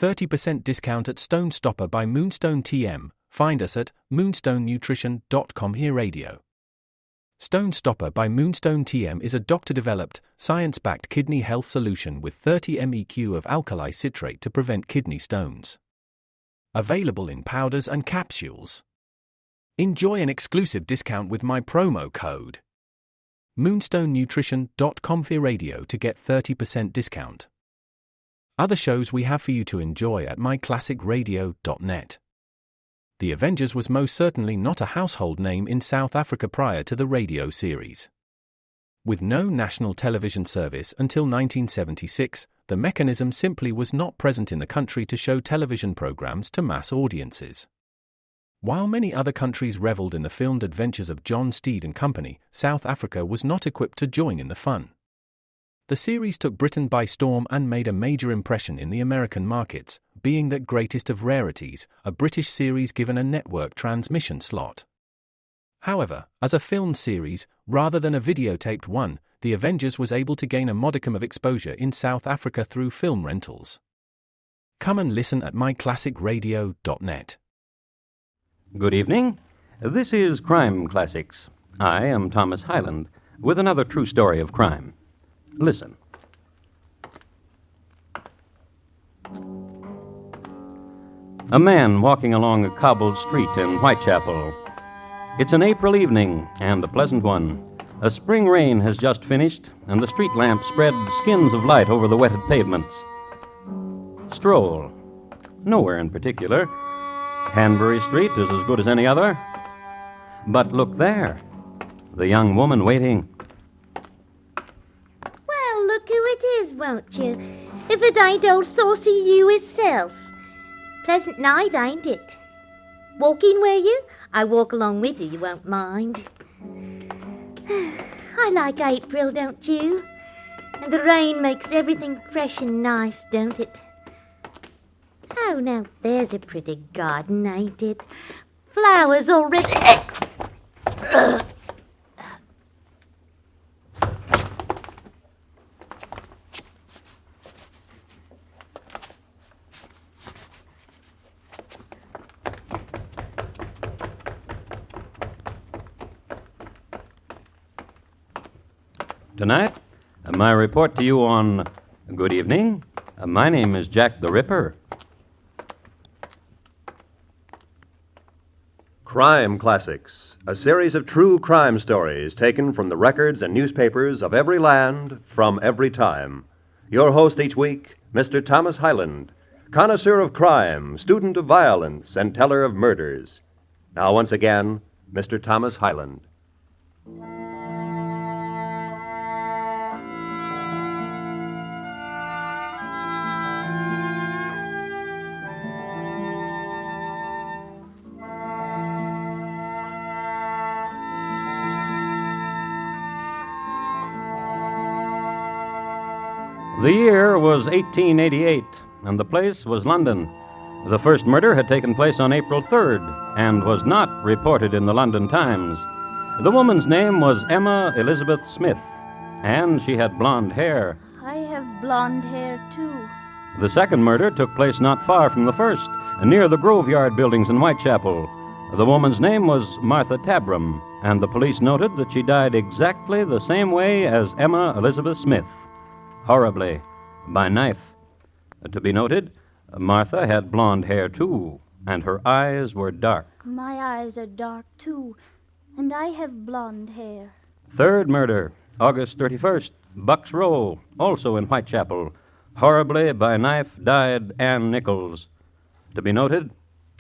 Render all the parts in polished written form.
30% discount at Stone Stopper by Moonstone TM. Find us at moonstonenutrition.com. Here Radio. Stone Stopper by Moonstone TM is a doctor-developed, science-backed kidney health solution with 30 MEq of alkali citrate to prevent kidney stones. Available in powders and capsules. Enjoy an exclusive discount with my promo code moonstonenutrition.com. Here Radio to get 30% discount. Other shows we have for you to enjoy at myclassicradio.net. The Avengers was most certainly not a household name in South Africa prior to the radio series. With no national television service until 1976, the mechanism simply was not present in the country to show television programs to mass audiences. While many other countries reveled in the filmed adventures of John Steed and company, South Africa was not equipped to join in the fun. The series took Britain by storm and made a major impression in the American markets, being that greatest of rarities, a British series given a network transmission slot. However, as a film series, rather than a videotaped one, The Avengers was able to gain a modicum of exposure in South Africa through film rentals. Come and listen at myclassicradio.net. Good evening. This is Crime Classics. I am Thomas Hyland, with another true story of crime. Listen. A man walking along a cobbled street in Whitechapel. It's an April evening, and a pleasant one. A spring rain has just finished, and the street lamps spread skins of light over the wetted pavements. Stroll. Nowhere in particular. Hanbury Street is as good as any other. But look there. The young woman waiting. Well, look who it is, won't you? If it ain't old Saucy you hisself. Pleasant night, ain't it? Walking, were you? I walk along with you won't mind. I like April, don't you? And the rain makes everything fresh and nice, don't it? Oh, now there's a pretty garden, ain't it? Flowers already... Tonight, my report to you on... Good evening. My name is Jack the Ripper. Crime Classics, a series of true crime stories taken from the records and newspapers of every land, from every time. Your host each week, Mr. Thomas Hyland, connoisseur of crime, student of violence, and teller of murders. Now, once again, Mr. Thomas Hyland. The year was 1888, and the place was London. The first murder had taken place on April 3rd, and was not reported in the London Times. The woman's name was Emma Elizabeth Smith, and she had blonde hair. I have blonde hair, too. The second murder took place not far from the first, near the Groveyard buildings in Whitechapel. The woman's name was Martha Tabram, and the police noted that she died exactly the same way as Emma Elizabeth Smith. Horribly, by knife. To be noted, Martha had blonde hair, too, and her eyes were dark. My eyes are dark, too, and I have blonde hair. Third murder, August 31st, Bucks Row, also in Whitechapel. Horribly, by knife, died Ann Nichols. To be noted,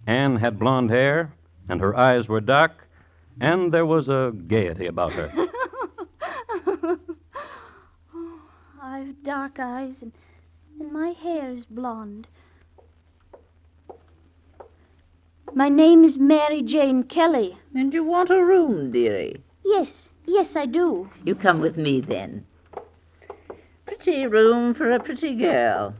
Ann had blonde hair, and her eyes were dark, and there was a gaiety about her. I've dark eyes, and my hair is blonde. My name is Mary Jane Kelly. And you want a room, dearie? Yes, I do. You come with me, then. Pretty room for a pretty girl.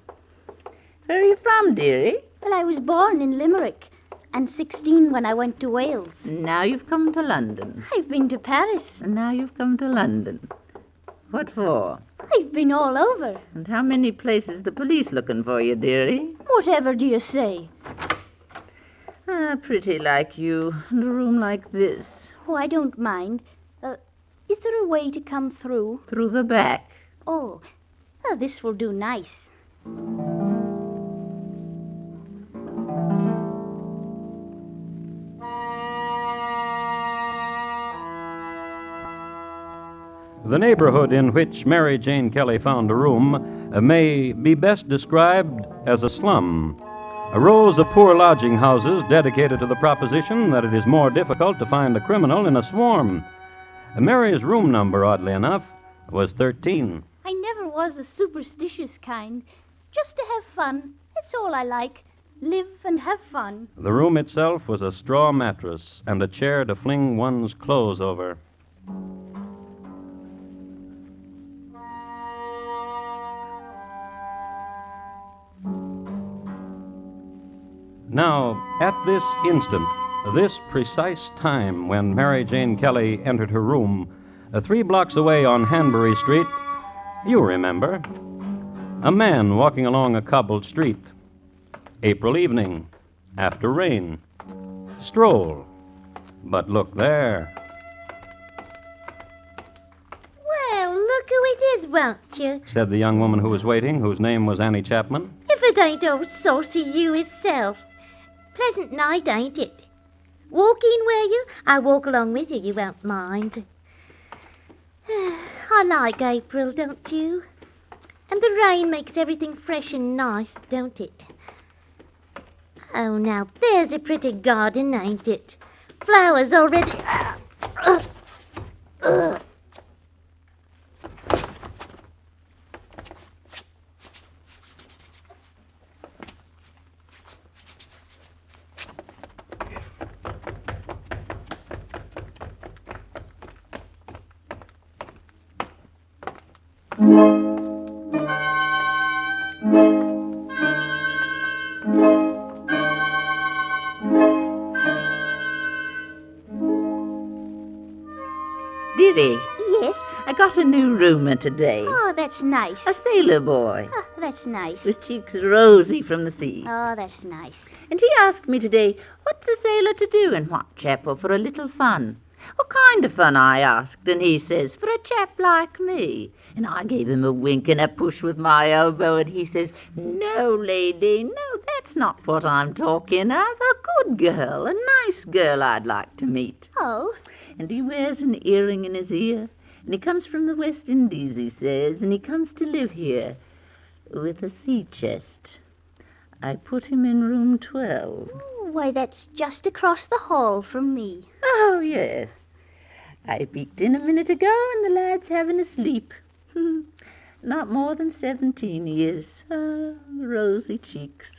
Where are you from, dearie? Well, I was born in Limerick, and 16 when I went to Wales. Now you've come to London. I've been to Paris. And now you've come to London. What for? I've been all over. And how many places the police looking for you, dearie? Whatever do you say? Ah, pretty like you, and a room like this. Oh, I don't mind. Is there a way to come through? Through the back. Oh, well, this will do nice. The neighborhood in which Mary Jane Kelly found a room may be best described as a slum. A rows of poor lodging houses dedicated to the proposition that it is more difficult to find a criminal in a swarm. Mary's room number, oddly enough, was 13. I never was a superstitious kind. Just to have fun. That's all I like. Live and have fun. The room itself was a straw mattress and a chair to fling one's clothes over. Now, at this instant, this precise time when Mary Jane Kelly entered her room, 3 blocks away on Hanbury Street, you remember, a man walking along a cobbled street. April evening, after rain. Stroll. But look there. Well, look who it is, won't you? Said the young woman who was waiting, whose name was Annie Chapman. If it ain't old saucy you hisself. Pleasant night, ain't it? Walk in, will you? I'll walk along with you, you won't mind. I like April, don't you? And the rain makes everything fresh and nice, don't it? Oh, now, there's a pretty garden, ain't it? Flowers already... Dearie, Yes? I got a new roomer today. Oh, that's nice. A sailor boy, Oh, that's nice. with cheeks rosy from the sea. Oh, that's nice. And he asked me today, what's a sailor to do in Whitechapel for a little fun? What kind of fun, I asked, and he says, for a chap like me. And I gave him a wink and a push with my elbow, and he says, no, lady, no, that's not what I'm talking of. A good girl, a nice girl I'd like to meet. Oh, And he wears an earring in his ear, and he comes from the West Indies, he says, and he comes to live here with a sea chest. I put him in room 12. why, that's just across the hall from me. Oh, yes. I peeked in a minute ago, and the lad's having a sleep. Not more than 17 years. Ah, rosy cheeks.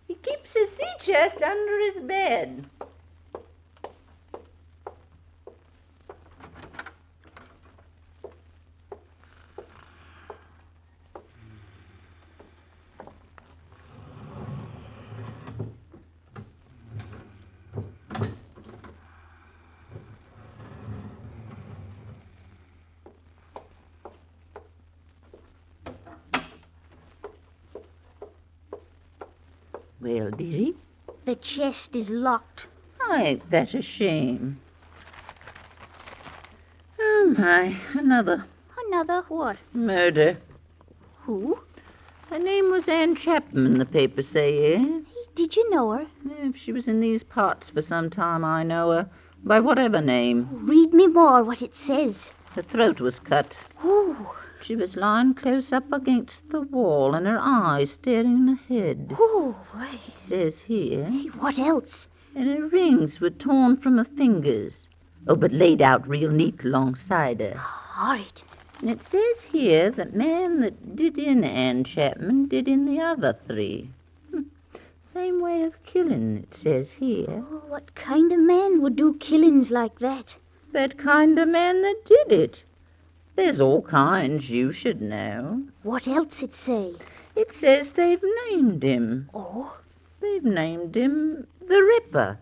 He keeps his sea chest under his bed. Well, dearie, The chest is locked. ain't that a shame? Oh, my, another Another what? murder. Who? Her name was Anne Chapman, the papers say, eh? Did you know her? If she was in these parts for some time, I know her. By whatever name. Read me more what it says. Her throat was cut. Ooh, She was lying close up against the wall, and her eyes staring ahead. ooh, wait. It says here, What else? and her rings were torn from her fingers. Oh, but laid out real neat alongside her. Horrid. And it says here that man that did in Anne Chapman did in the other 3. Same way of killing, it says here. Oh, what kind of man would do killings like that? That kind of man that did it. There's all kinds, you should know. What else it say? It says they've named him. Oh, They've named him the Ripper.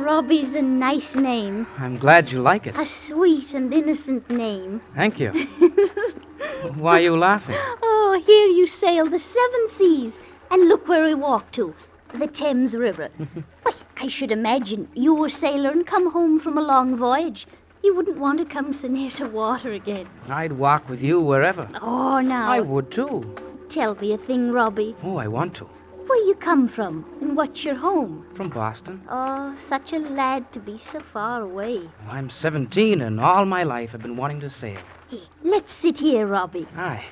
Robbie's a nice name. I'm glad you like it. A sweet and innocent name. Thank you. Why are you laughing? Oh, here you sail the 7 seas, and look where we walk to, the Thames River. Why, I should imagine you were a sailor and come home from a long voyage. You wouldn't want to come so near to water again. I'd walk with you wherever. Oh, now. I would, too. Tell me a thing, Robbie. Oh, I want to. Where you come from, and what's your home? From Boston. Oh, such a lad to be so far away. I'm 17, and all my life I've been wanting to sail. Hey, let's sit here, Robbie. Aye.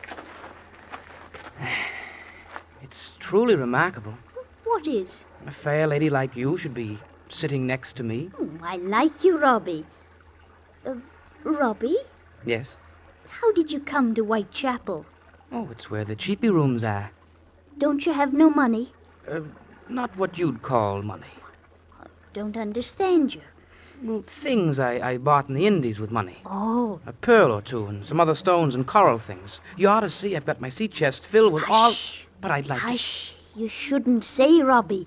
It's truly remarkable. What is? A fair lady like you should be sitting next to me. Oh, I like you, Robbie. Robbie, Yes. how did you come to Whitechapel? Oh, it's where the cheapy rooms are. Don't you have no money? Not what you'd call money. Don't understand you. Well, things I bought in the Indies with money. Oh, A pearl or two and some other stones and coral things. You ought to see I've got my sea chest filled with all... hush. But I'd like to... Hush. You shouldn't say, Robbie.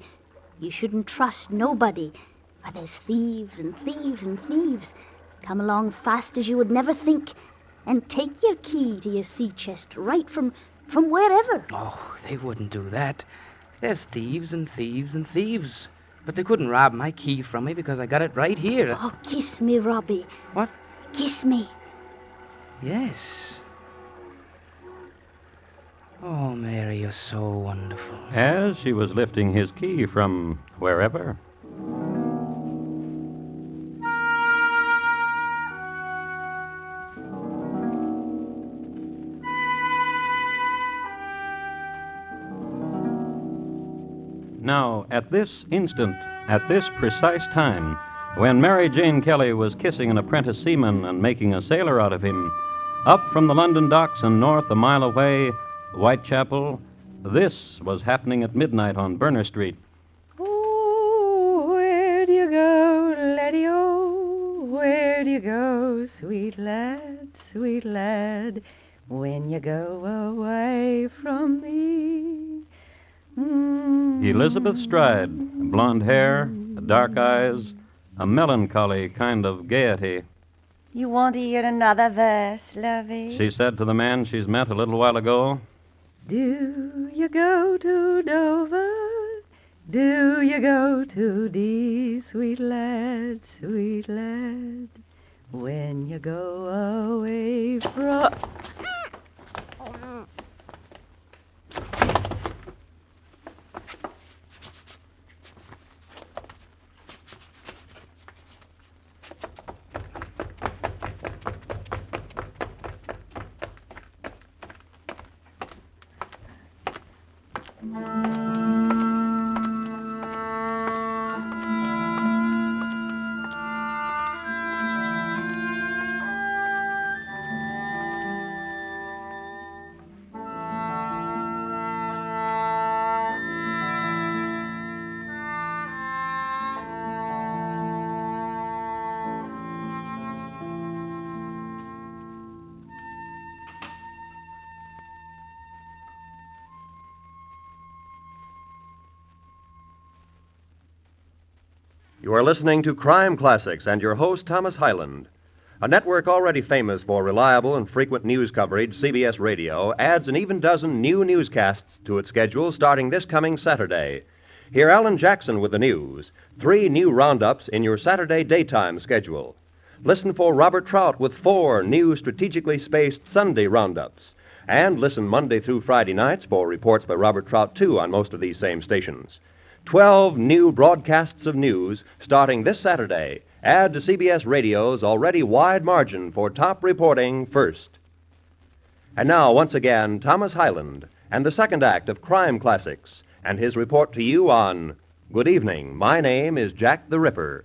You shouldn't trust nobody. Why, there's thieves and thieves and thieves. Come along fast as you would never think, and take your key to your sea chest right from wherever. Oh, they wouldn't do that. There's thieves and thieves and thieves. But they couldn't rob my key from me because I got it right here. Oh, kiss me, Robbie. What? Kiss me. Yes. Oh, Mary, you're so wonderful. As she was lifting his key from wherever. Now, at this instant, at this precise time, when Mary Jane Kelly was kissing an apprentice seaman and making a sailor out of him, up from the London docks and north a mile away, Whitechapel, this was happening at midnight on Berner Street. Oh, where do you go, laddie-o? Where do you go, sweet lad, when you go away from me? Elizabeth Stride, blonde hair, dark eyes, a melancholy kind of gaiety. You want to hear another verse, lovey? She said to the man she's met a little while ago, Do you go to Dover? Do you go to Dee, sweet lad, when you go away from... You are listening to Crime Classics and your host, Thomas Hyland. A network already famous for reliable and frequent news coverage, CBS Radio, adds an even dozen new newscasts to its schedule starting this coming Saturday. Hear Alan Jackson with the news. 3 new roundups in your Saturday daytime schedule. Listen for Robert Trout with 4 new strategically spaced Sunday roundups. And listen Monday through Friday nights for reports by Robert Trout, too, on most of these same stations. 12 new broadcasts of news starting this Saturday add to CBS Radio's already wide margin for top reporting first. And now, once again, Thomas Hyland and the second act of Crime Classics and his report to you on Good Evening, My Name is Jack the Ripper.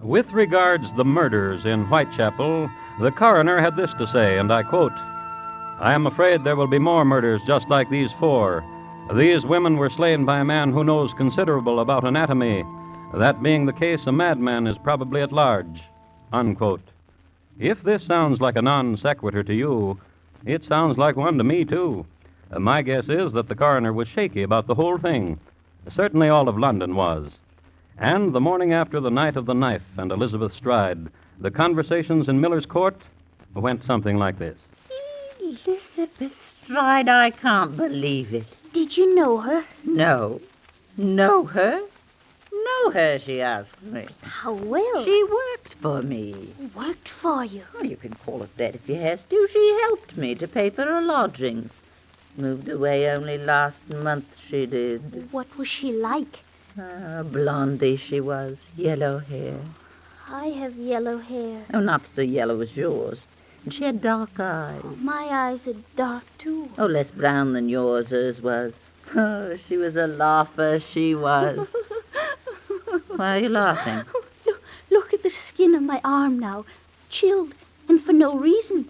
With regards the murders in Whitechapel, the coroner had this to say, and I quote, I am afraid there will be more murders just like these 4. These women were slain by a man who knows considerable about anatomy. That being the case, a madman is probably at large. Unquote. If this sounds like a non sequitur to you, it sounds like one to me, too. My guess is that the coroner was shaky about the whole thing. Certainly all of London was. And the morning after the night of the knife and Elizabeth Stride, the conversations in Miller's Court went something like this. Elizabeth Stride, I can't believe it. Did you know her? No. Know her? Know her, she asks me. How well? She worked for me. Worked for you. Well, you can call it that if you has to. She helped me to pay for her lodgings. Moved away only last month, she did. What was she like? Blondie she was, yellow hair. I have yellow hair. Oh, not so yellow as yours. And she had dark eyes. My eyes are dark, too. Oh, less brown than yours, hers was. Oh, she was a laugher, she was. Why are you laughing? Look at the skin on my arm now. Chilled, and for no reason.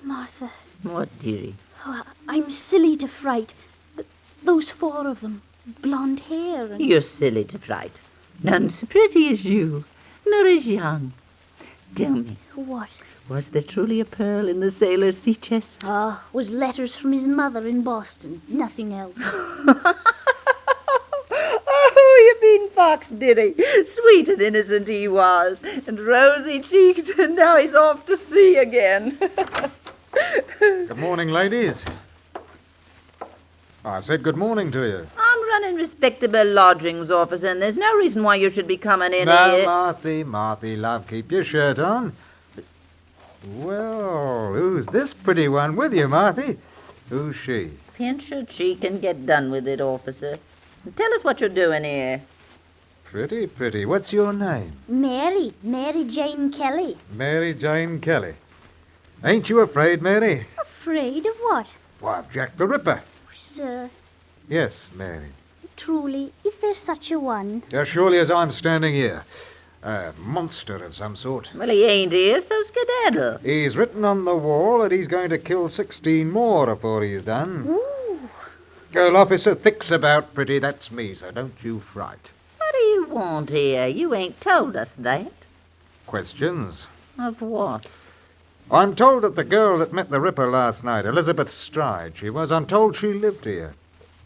Martha. What, dearie? Oh, I'm silly to fright. Those 4 of them. Blonde hair and... You're silly to fright. None so pretty as you, nor as young. Tell me, What? was there truly a pearl in the sailor's sea chest? Ah, was letters from his mother in Boston. Nothing else. Oh, you mean Fox, did he? Sweet and innocent he was, and rosy-cheeked, and now he's off to sea again. Good morning, ladies. I said good morning to you. I'm running respectable lodgings, officer, and there's no reason why you should be coming in Now, here. Marthy, love, keep your shirt on. Well, who's this pretty one with you, Marthy? Who's she? Pinch her cheek and get done with it, officer. And tell us what you're doing here. Pretty, pretty. What's your name? Mary Jane Kelly. Mary Jane Kelly. Ain't you afraid, Mary? Afraid of what? Why, of Jack the Ripper. Sir, Yes, Mary. truly, is there such a one? As surely as I'm standing here. A monster of some sort. Well, he ain't here, so skedaddle. He's written on the wall that he's going to kill 16 more before he's done. Ooh, Girl officer thick's about, pretty. That's me, so don't you fright. What do you want here? You ain't told us that. Questions? Of what? I'm told that the girl that met the Ripper last night, Elizabeth Stride, I'm told she lived here.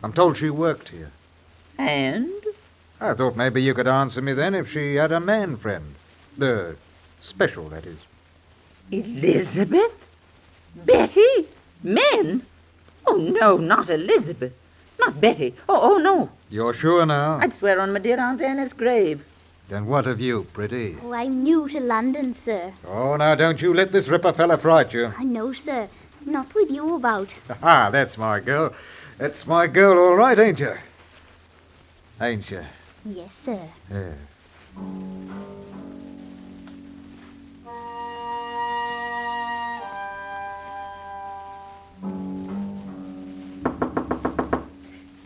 I'm told she worked here. And? I thought maybe you could answer me then if she had a man friend. Special, that is. Elizabeth? Betty? Men? Oh, no, not Elizabeth. Not Betty. Oh, no. You're sure now? I'd swear on my dear Aunt Anna's grave. Then what of you, pretty? oh, I'm new to London, sir. Oh, now don't you let this Ripper fella fright you. I know, sir. Not with you about. Ah, that's my girl. That's my girl, all right, ain't you? Ain't you? Yes, sir. Yeah.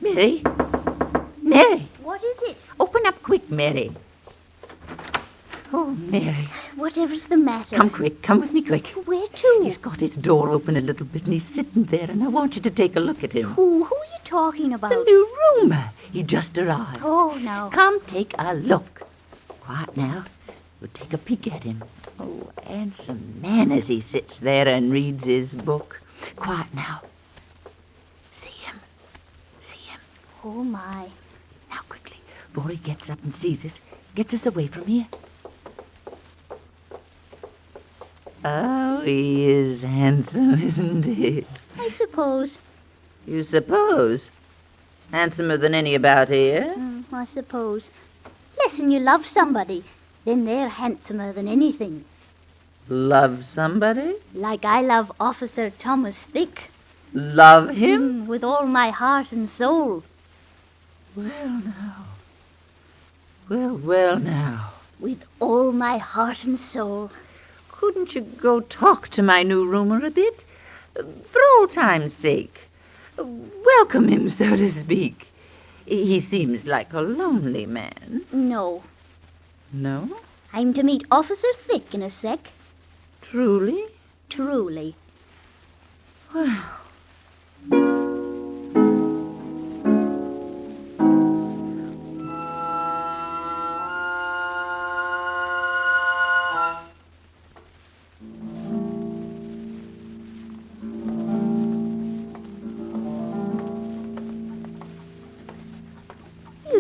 Mary? Mary? What is it? Open up quick, Mary. Oh, Mary. Whatever's the matter? Come quick. Come with me quick. Where to? He's got his door open a little bit and he's sitting there and I want you to take a look at him. Who are you talking about? The new roomer. He just arrived. Oh, no. Come take a look. Quiet now. We'll take a peek at him. Oh, handsome man as he sits there and reads his book. Quiet now. See him. See him. Oh, my. Now quickly, before he gets up and sees us, gets us away from here. Oh, he is handsome, isn't he? I suppose. You suppose? Handsomer than any about here? I suppose. Less'n you love somebody, then they're handsomer than anything. Love somebody? Like I love Officer Thomas Thick. Love him? With all my heart and soul. Well, now. Well, now. With all my heart and soul. Couldn't you go talk to my new roomer a bit? For old time's sake. Welcome him, so to speak. He seems like a lonely man. No. No? I'm to meet Officer Thick in a sec. Truly? Truly. Well.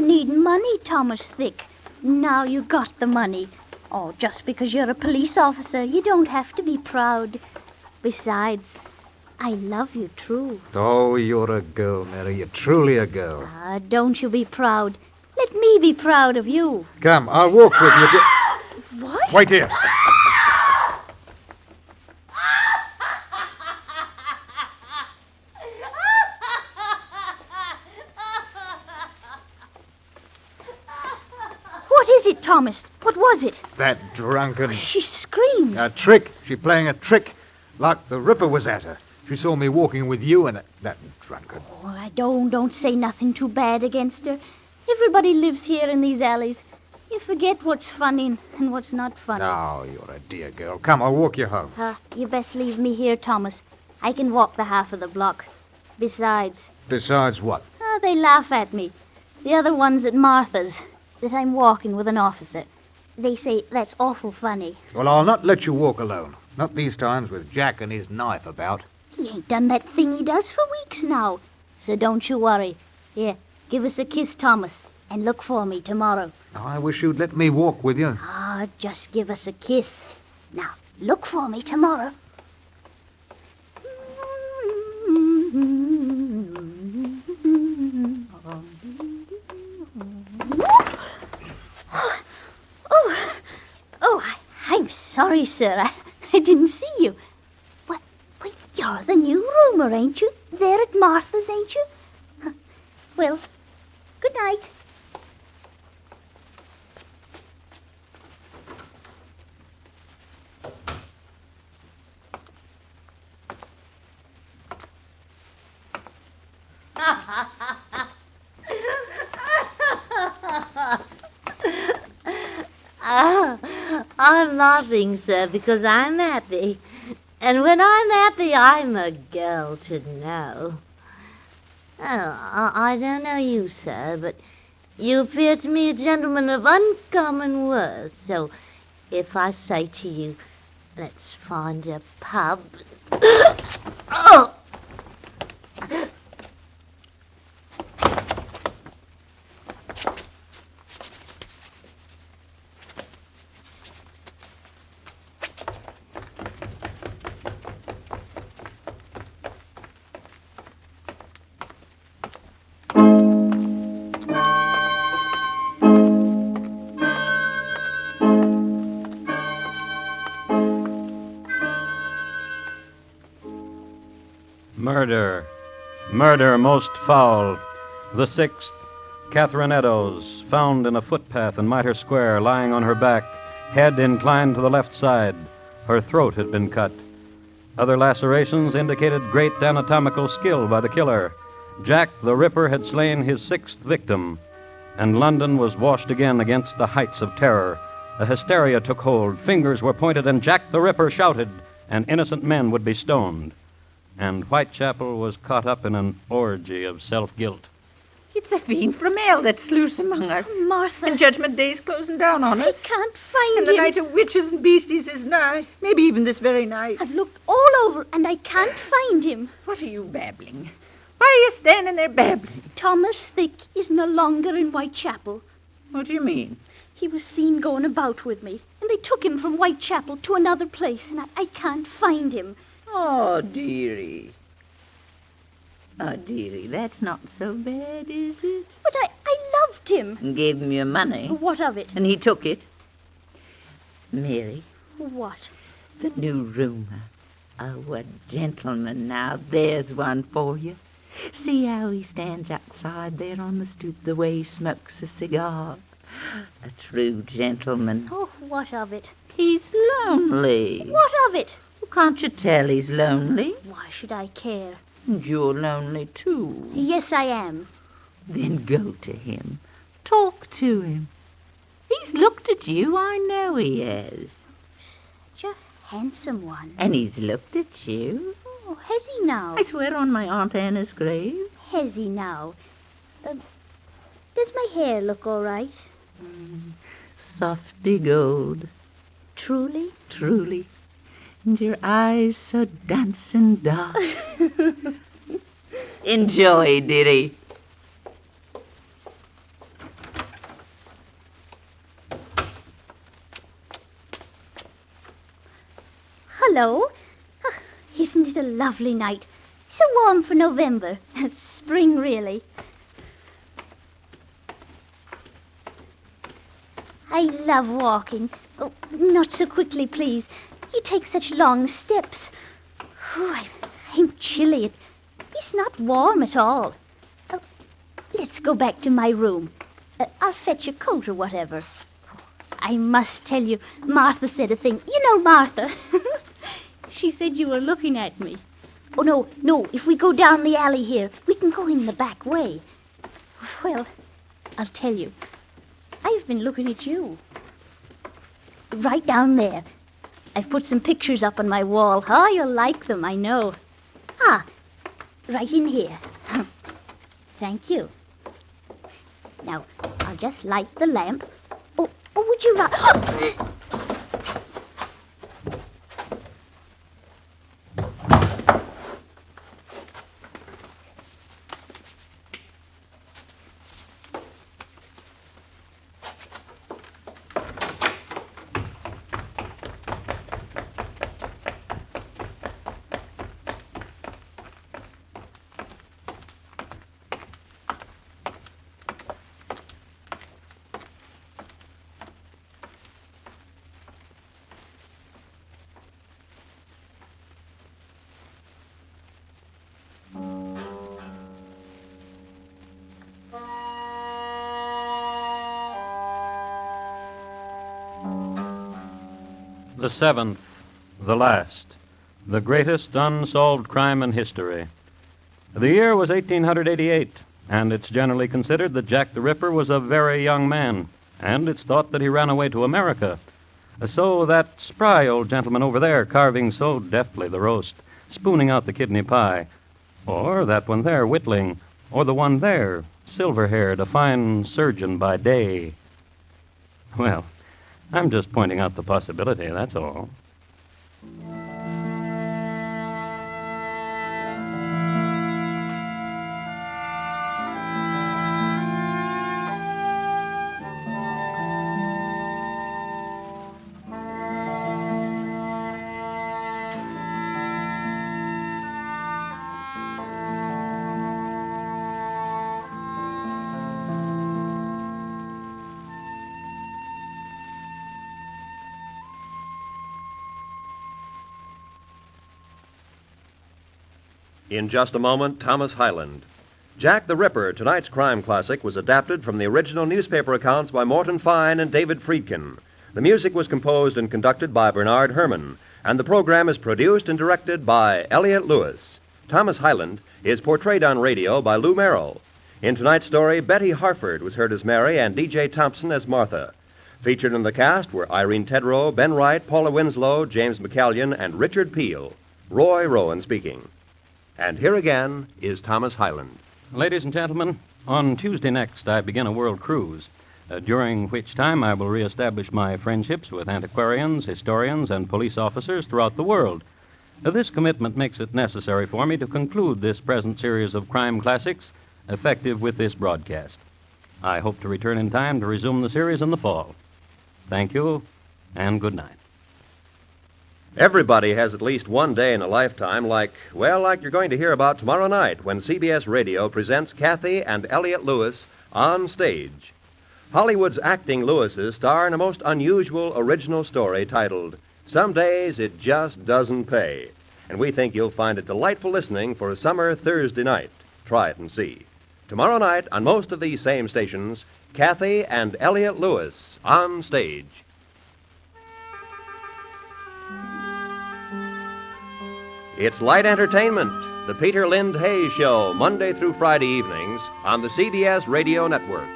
need money, Thomas Thick. Now you got the money. Oh, just because you're a police officer, you don't have to be proud. Besides, I love you true. Oh, you're a girl, Mary. You're truly a girl. Don't you be proud. Let me be proud of you. Come, I'll walk with you to... What? Wait here. What is it, Thomas? What was it? That drunken... She screamed. A trick. She's playing a trick. Like the Ripper was at her. She saw me walking with you and that drunken... Oh, don't say nothing too bad against her. Everybody lives here in these alleys. You forget what's funny and what's not funny. Oh, you're a dear girl. Come, I'll walk you home. You best leave me here, Thomas. I can walk the half of the block. Besides... Besides what? They laugh at me. The other ones at Martha's, that I'm walking with an officer. They say that's awful funny. Well, I'll not let you walk alone. Not these times with Jack and his knife about. He ain't done that thing he does for weeks now. So don't you worry. Here, give us a kiss, Thomas, and look for me tomorrow. I wish you'd let me walk with you. Just give us a kiss. Now, look for me tomorrow. I'm sorry, sir. I didn't see you. Well, you're the new roomer, ain't you? There at Martha's, ain't you? Well, good night. I'm laughing, sir, because I'm happy. And when I'm happy, I'm a girl to know. Oh, I don't know you, sir, but you appear to me a gentleman of uncommon worth. So if I say to you, let's find a pub... Oh! Murder. Murder most foul. The sixth, Catherine Eddowes, found in a footpath in Mitre Square, lying on her back, head inclined to the left side. Her throat had been cut. Other lacerations indicated great anatomical skill by the killer. Jack the Ripper had slain his sixth victim, and London was washed again against the heights of terror. A hysteria took hold, fingers were pointed, and Jack the Ripper shouted, and innocent men would be stoned. And Whitechapel was caught up in an orgy of self-guilt. It's a fiend from hell that's loose among us. Martha. And Judgment Day's closing down on us. I can't find And him. the night of witches and beasties is nigh. Maybe even this very night. I've looked all over and I can't find him. What are you babbling? Why are you standing there babbling? Thomas Thick is no longer in Whitechapel. What do you mean? He was seen going about with me, and they took him from Whitechapel to another place, and I can't find him. Oh, dearie. Oh, dearie, that's not so bad, is it? But I loved him. And gave him your money. What of it? And he took it. Mary, What? the new roomer. Oh, what gentleman. Now, there's one for you. See how he stands outside there on the stoop, the way he smokes a cigar. A true gentleman. Oh, what of it? He's lonely. What of it? Well, can't you tell he's lonely? Why should I care? And you're lonely, too. Yes, I am. Then go to him. Talk to him. He's looked at you, I know he has. Such a handsome one. And he's looked at you. Oh, has he now? I swear on my Aunt Anna's grave. Has he now? Does my hair look all right? Softy gold, Truly? truly. And your eyes so dancing dark. Enjoy, dearie. hello. Ah, isn't it a lovely night? So warm for November. Spring, really. I love walking. Oh, not so quickly, please. You take such long steps. Oh, I'm chilly. It's not warm at all. Oh, let's go back to my room. I'll fetch a coat or whatever. I must tell you, Martha said a thing. You know Martha. She said you were looking at me. Oh, no, if we go down the alley here, we can go in the back way. Well, I'll tell you. I've been looking at you. Right down there. I've put some pictures up on my wall. Oh, you'll like them, I know. Ah, right in here. Thank you. Now, I'll just light the lamp. Oh, would you The seventh, the last, the greatest unsolved crime in history. The year was 1888, and it's generally considered that Jack the Ripper was a very young man, and it's thought that he ran away to America. So that spry old gentleman over there carving so deftly the roast, spooning out the kidney pie, or that one there whittling, or the one there, silver-haired, a fine surgeon by day. Well, I'm just pointing out the possibility, that's all. In just a moment, Thomas Hyland. Jack the Ripper, tonight's crime classic, was adapted from the original newspaper accounts by Morton Fine and David Friedkin. The music was composed and conducted by Bernard Herrmann, and the program is produced and directed by Elliott Lewis. Thomas Hyland is portrayed on radio by Lou Merrill. In tonight's story, Betty Harford was heard as Mary and D.J. Thompson as Martha. Featured in the cast were Irene Tedrow, Ben Wright, Paula Winslow, James McCallion, and Richard Peel. Roy Rowan speaking. And here again is Thomas Hyland. Ladies and gentlemen, on Tuesday next, I begin a world cruise, during which time I will reestablish my friendships with antiquarians, historians, and police officers throughout the world. This commitment makes it necessary for me to conclude this present series of crime classics, effective with this broadcast. I hope to return in time to resume the series in the fall. Thank you, and good night. Everybody has at least one day in a lifetime like you're going to hear about tomorrow night when CBS Radio presents Kathy and Elliott Lewis on stage. Hollywood's acting Lewises star in a most unusual original story titled Some Days It Just Doesn't Pay. And we think you'll find it delightful listening for a summer Thursday night. Try it and see. Tomorrow night on most of these same stations, Kathy and Elliott Lewis on stage. It's light entertainment, the Peter Lind Hayes Show, Monday through Friday evenings on the CBS Radio Network.